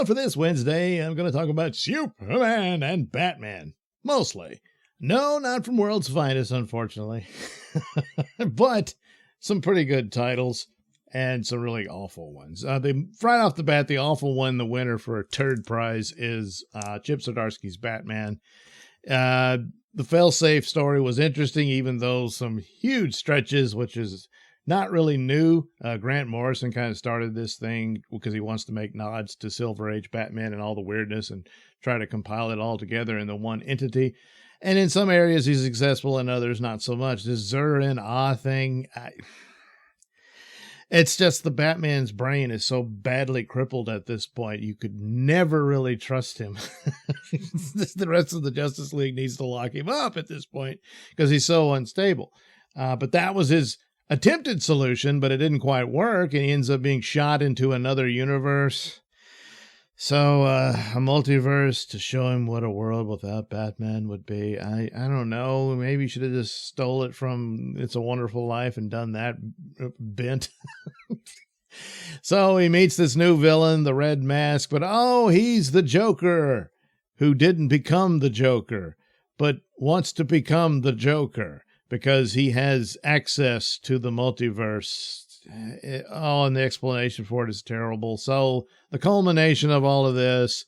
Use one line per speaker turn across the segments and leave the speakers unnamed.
for this Wednesday, I'm going to talk about Superman and Batman. Mostly. No, not from World's Finest, unfortunately. But some pretty good titles and some really awful ones. Right off the bat, the awful one, the winner for a third prize, is Chip Zdarsky's Batman. The failsafe story was interesting, even though some huge stretches, which is not really new. Grant Morrison kind of started this thing because he wants to make nods to Silver Age Batman and all the weirdness and try to compile it all together in the one entity. And in some areas he's successful, in others not so much. This Zur and Ah thing, it's just the Batman's brain is so badly crippled at this point, you could never really trust him. The rest of the Justice League needs to lock him up at this point because he's so unstable. But that was his attempted solution, but it didn't quite work, and he ends up being shot into another universe. So a multiverse to show him what a world without Batman would be. I don't know. Maybe you should have just stole it from It's a Wonderful Life and done that bent. So he meets this new villain, the Red Mask, but he's the Joker who didn't become the Joker, but wants to become the Joker because he has access to the multiverse. And the explanation for it is terrible. So the culmination of all of this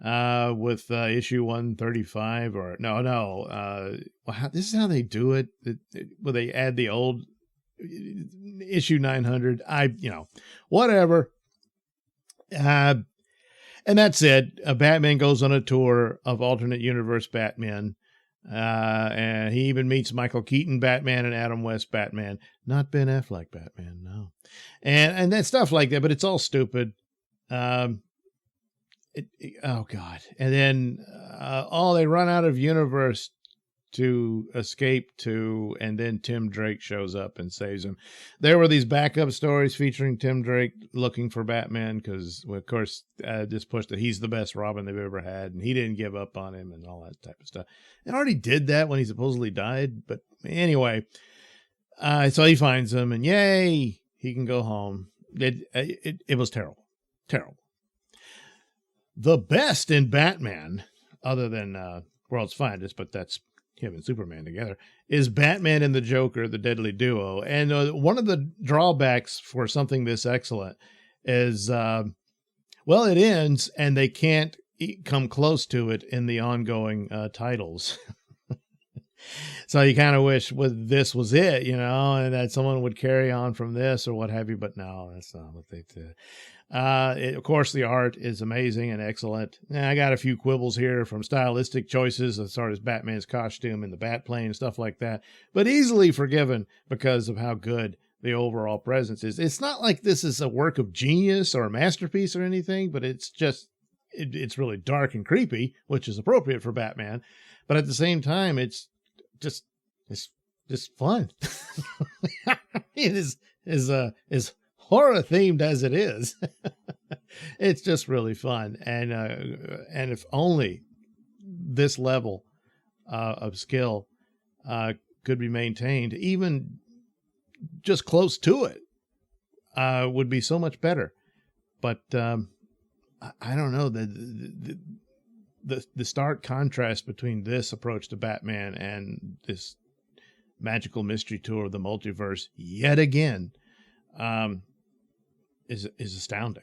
with issue 135, this is how they do it. Where they add the old issue 900. Whatever. And that's it. Batman goes on a tour of alternate universe Batman. And he even meets Michael Keaton Batman and Adam West Batman, not Ben Affleck Batman, no. And that stuff like that, but it's all stupid. Oh God. And then, they run out of universe to escape to, and then Tim Drake shows up and saves him. There were these backup stories featuring Tim Drake looking for Batman because, of course, this push that he's the best Robin they've ever had, and he didn't give up on him and all that type of stuff. And already did that when he supposedly died. But anyway, so he finds him, and yay, he can go home. It was terrible. Terrible. The best in Batman, other than World's Finest, but that's him and Superman together, is Batman and the Joker, the deadly duo. And one of the drawbacks for something this excellent is, it ends and they can't come close to it in the ongoing titles. So you kind of wish this was it, and that someone would carry on from this or what have you, but no, that's not what they did. Of course, the art is amazing and excellent. I got a few quibbles here from stylistic choices as far as Batman's costume and the Batplane and stuff like that, but easily forgiven because of how good the overall presence is. It's not like this is a work of genius or a masterpiece or anything, but it's just, it's really dark and creepy, which is appropriate for Batman. But at the same time, it's just fun. It is horror themed as it is. It's just really fun. And if only this level of skill could be maintained, even just close to it, would be so much better. But I don't know, the stark contrast between this approach to Batman and this magical mystery tour of the multiverse yet again is astounding.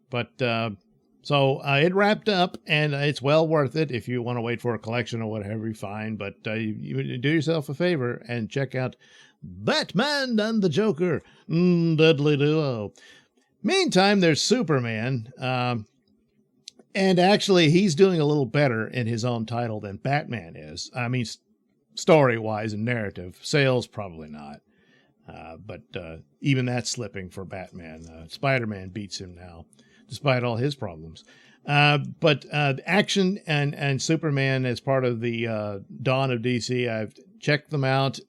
But so it wrapped up, and it's well worth it. If you want to wait for a collection or whatever, fine. But you do yourself a favor and check out Batman and the Joker, deadly duo. Meantime, there's Superman. And actually, he's doing a little better in his own title than Batman is. I mean, story-wise and narrative. Sales, probably not. But even that's slipping for Batman. Spider-Man beats him now, despite all his problems. But action and Superman as part of the dawn of DC, I've checked them out.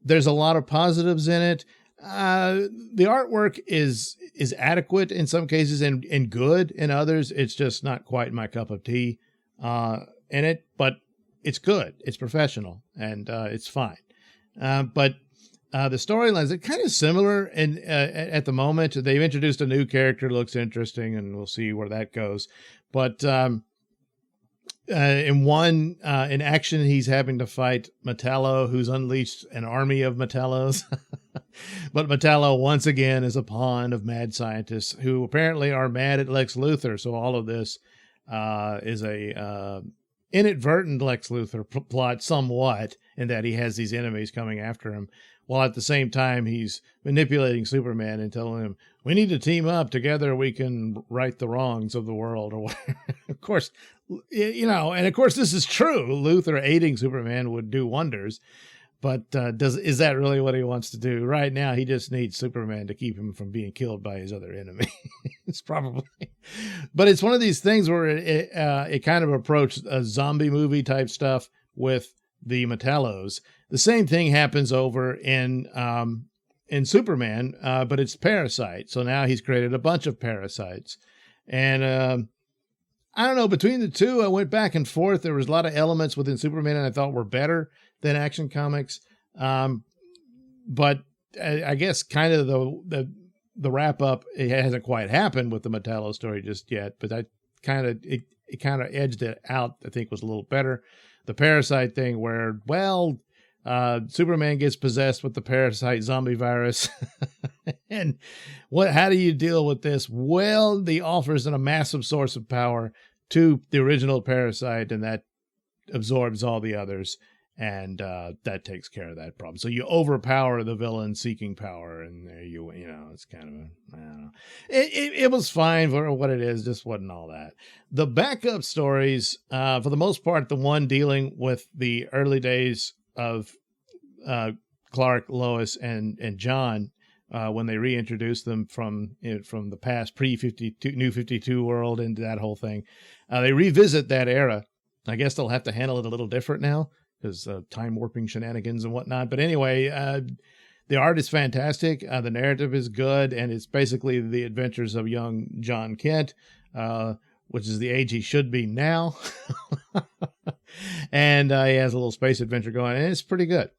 There's a lot of positives in it. The artwork is adequate in some cases and good in others. It's just not quite my cup of tea in it, but it's good. It's professional and it's fine. But The storylines are kind of similar, and at the moment they've introduced a new character, looks interesting, and we'll see where that goes. But in action, he's having to fight Metallo, who's unleashed an army of Metallos. But Metallo once again is a pawn of mad scientists who apparently are mad at Lex Luthor. So all of this is a inadvertent Lex Luthor plot, somewhat, in that he has these enemies coming after him, while at the same time he's manipulating Superman and telling him, we need to team up together. We can right the wrongs of the world, or whatever. Of course, and of course this is true. Luthor aiding Superman would do wonders, but is that really what he wants to do? Right now, he just needs Superman to keep him from being killed by his other enemy. It's probably, but it's one of these things where it kind of approached a zombie movie type stuff with the Metallos. The same thing happens over in Superman, but it's Parasite. So now he's created a bunch of parasites, and I don't know. Between the two, I went back and forth. There was a lot of elements within Superman and I thought were better than Action Comics, but I guess kind of the wrap up, it hasn't quite happened with the Metallo story just yet. But it kind of edged it out. I think was a little better. The Parasite thing, where Superman gets possessed with the parasite zombie virus. And how do you deal with this? Well, he offers a massive source of power to the original parasite, and that absorbs all the others, and that takes care of that problem. So you overpower the villain seeking power, and there it's kind of I don't know. It was fine for what it is, just wasn't all that. The backup stories, for the most part, the one dealing with the early days of Clark, Lois, and John, when they reintroduced them from the past pre-52 New 52 world into that whole thing, they revisit that era. I guess they'll have to handle it a little different now because time warping shenanigans and whatnot. But anyway, the art is fantastic. The narrative is good, and it's basically the adventures of young John Kent, which is the age he should be now. And he has a little space adventure going, and it's pretty good.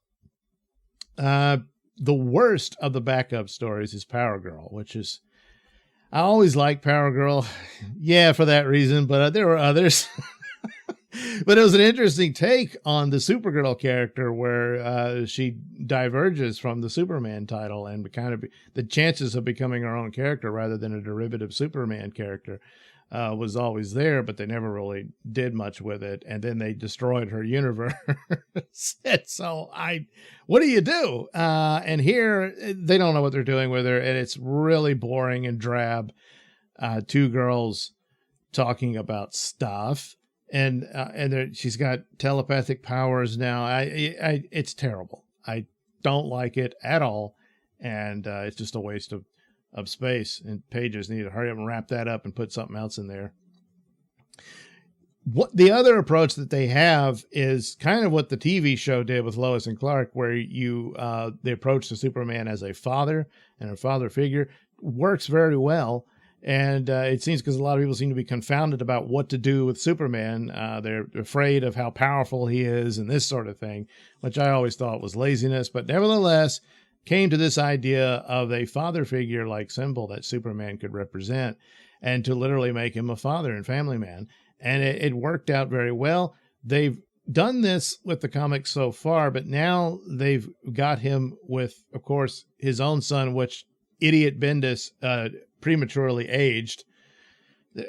The worst of the backup stories is Power Girl, which is, I always liked Power Girl. Yeah, for that reason, but there were others. But it was an interesting take on the Supergirl character, where she diverges from the Superman title and the chances of becoming her own character rather than a derivative Superman character was always there, but they never really did much with it. And then they destroyed her universe. So what do you do? And here they don't know what they're doing with her, and it's really boring and drab. Two girls talking about stuff. And she's got telepathic powers now. It's terrible. I don't like it at all, and it's just a waste of space. And pages need to hurry up and wrap that up and put something else in there. What the other approach that they have is kind of what the TV show did with Lois and Clark, where the approach to Superman as a father and a father figure works very well. And it seems because a lot of people seem to be confounded about what to do with Superman. They're afraid of how powerful he is and this sort of thing, which I always thought was laziness. But nevertheless, came to this idea of a father figure-like symbol that Superman could represent, and to literally make him a father and family man. And it worked out very well. They've done this with the comics so far, but now they've got him with, of course, his own son, which idiot Bendis prematurely aged.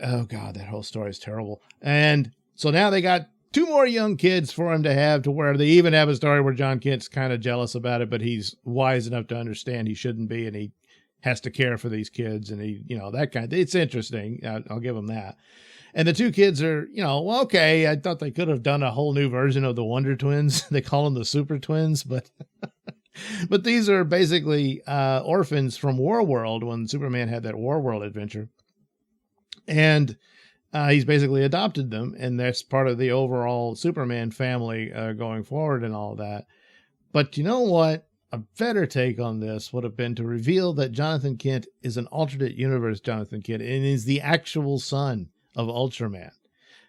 Oh God, that whole story is terrible. And so now they got two more young kids for him to have, to where they even have a story where John Kent's kind of jealous about it, but he's wise enough to understand he shouldn't be, and he has to care for these kids, and that kind of, it's interesting. I'll give him that. And the two kids are, okay, I thought they could have done a whole new version of the Wonder Twins. They call them the Super Twins, but but these are basically orphans from Warworld, when Superman had that Warworld adventure. And he's basically adopted them, and that's part of the overall Superman family going forward and all that. But you know what? A better take on this would have been to reveal that Jonathan Kent is an alternate universe Jonathan Kent, and is the actual son of Ultraman.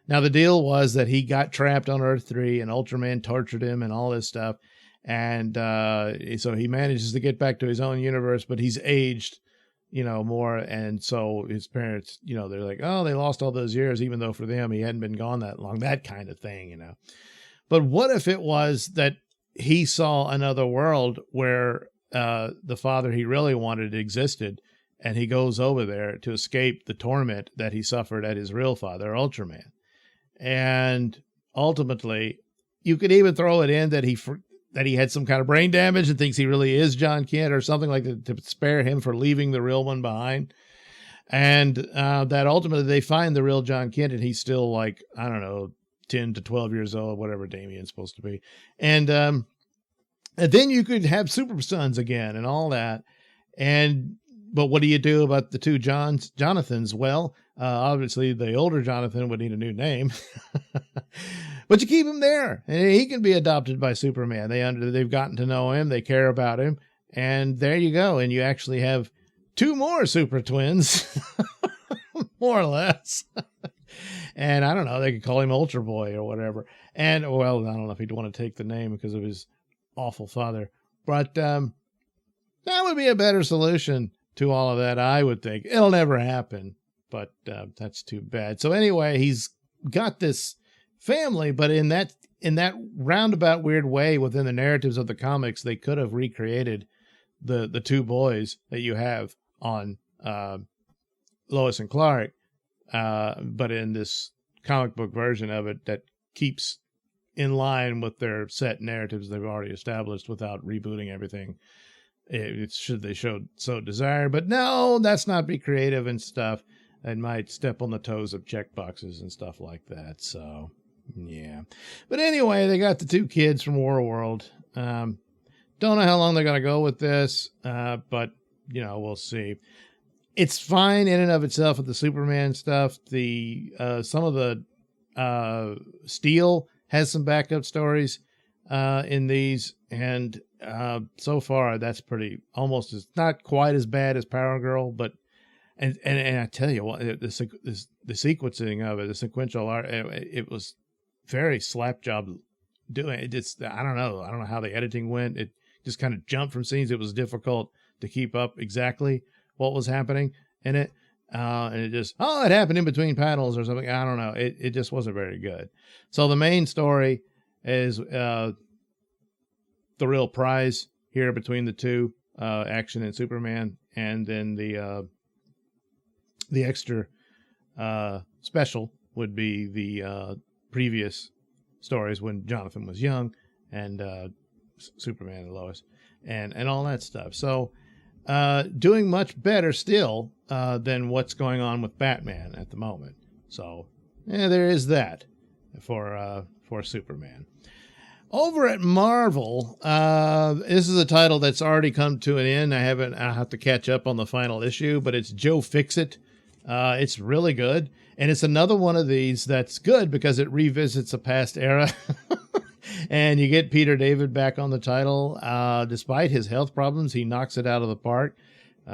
Now, the deal was that he got trapped on Earth 3, and Ultraman tortured him and all this stuff. And so he manages to get back to his own universe, but he's aged, more. And so his parents, they're like, oh, they lost all those years, even though for them, he hadn't been gone that long, that kind of thing, But what if it was that he saw another world where the father he really wanted existed, and he goes over there to escape the torment that he suffered at his real father, Ultraman. And ultimately, you could even throw it in that he had some kind of brain damage and thinks he really is John Kent or something like that, to spare him for leaving the real one behind. And that ultimately they find the real John Kent, and he's still like, I don't know, 10 to 12 years old, whatever Damien's supposed to be. And then you could have Super Sons again and all that. But what do you do about the two Jonathans? Well, obviously the older Jonathan would need a new name, but you keep him there, and he can be adopted by Superman. They've gotten to know him. They care about him. And there you go. And you actually have two more super twins, more or less. And I don't know, they could call him Ultra Boy or whatever. And, well, I don't know if he'd want to take the name because of his awful father. But that would be a better solution to all of that, I would think. It'll never happen, but that's too bad. So anyway, he's got this family, but in that roundabout weird way within the narratives of the comics, they could have recreated the two boys that you have on Lois and Clark, but in this comic book version of it that keeps in line with their set narratives they've already established without rebooting everything. It should they so desire, but no, that's not be creative and stuff. It might step on the toes of checkboxes and stuff like that. So yeah, but anyway, they got the two kids from Warworld. Don't know how long they're gonna go with this, but we'll see. It's fine in and of itself with the Superman stuff. The some of the Steel has some backup stories in these, and so far that's pretty almost as not quite as bad as Power Girl, but and I tell you what, the sequencing of it, the sequential art, it was very slap job doing it. Just I don't know how the editing went. It just kind of jumped from scenes. It was difficult to keep up exactly what was happening in it. And it just, it happened in between panels or something. I don't know. It just wasn't very good. So the main story is the real prize here between the two, Action and Superman, and then the extra special would be the previous stories when Jonathan was young, and Superman and Lois, and all that stuff. So doing much better still than what's going on with Batman at the moment. So there is that for Superman. Over at Marvel, this is a title that's already come to an end. I have to catch up on the final issue, but it's Joe Fixit. It's really good. And it's another one of these that's good because it revisits a past era. And you get Peter David back on the title. Despite his health problems, he knocks it out of the park,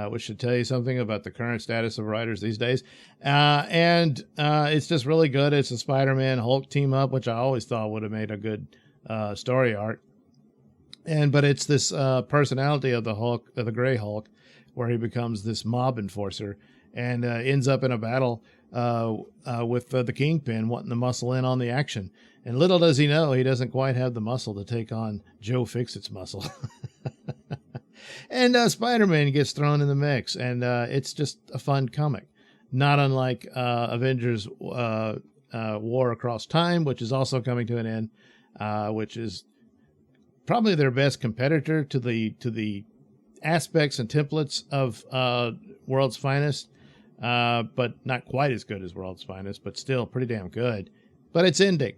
which should tell you something about the current status of writers these days. And it's just really good. It's a Spider-Man Hulk team up, which I always thought would have made a good story arc. But it's this personality of the Hulk, of the Gray Hulk, where he becomes this mob enforcer and ends up in a battle with the Kingpin wanting to muscle in on the action. And little does he know, he doesn't quite have the muscle to take on Joe Fixit's muscle. And Spider-Man gets thrown in the mix, and it's just a fun comic. Not unlike Avengers War Across Time, which is also coming to an end, which is probably their best competitor to the aspects and templates of World's Finest, but not quite as good as World's Finest, but still pretty damn good. But it's ending.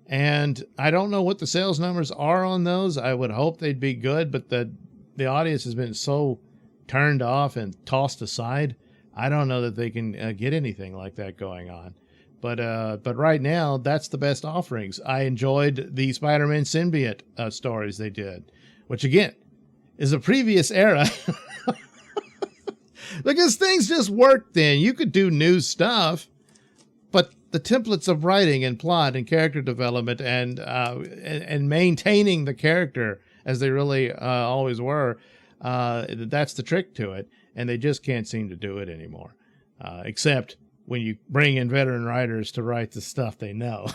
And I don't know what the sales numbers are on those. I would hope they'd be good, but the audience has been so turned off and tossed aside. I don't know that they can get anything like that going on. But right now, that's the best offerings. I enjoyed the Spider-Man symbiote stories they did, which again is a previous era. Because things just worked then. You could do new stuff, but the templates of writing and plot and character development and maintaining the character as they really always were. That's the trick to it, and they just can't seem to do it anymore, except when you bring in veteran writers to write the stuff they know.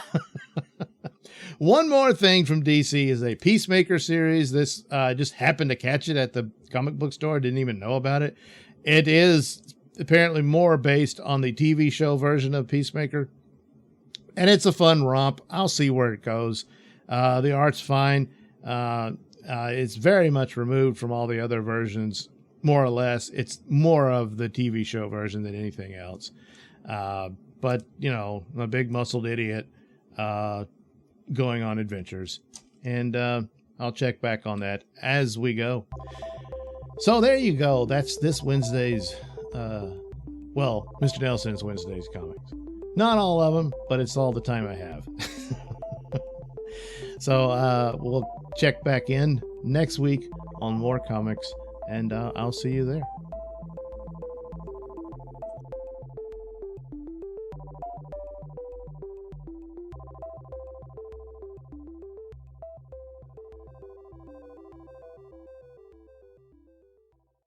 One more thing from DC is a Peacemaker series. This just happened to catch it at the comic book store. Didn't even know about it. It is apparently more based on the TV show version of Peacemaker, and it's a fun romp. I'll see where it goes. The art's fine. It's very much removed from all the other versions, more or less. It's more of the TV show version than anything else. But, you know, I'm a big muscled idiot going on adventures. And I'll check back on that as we go. So there you go. That's this Wednesday's, Mr. Nailsin's Wednesday's comics. Not all of them, but it's all the time I have. So we'll check back in next week on more comics, and I'll see you there.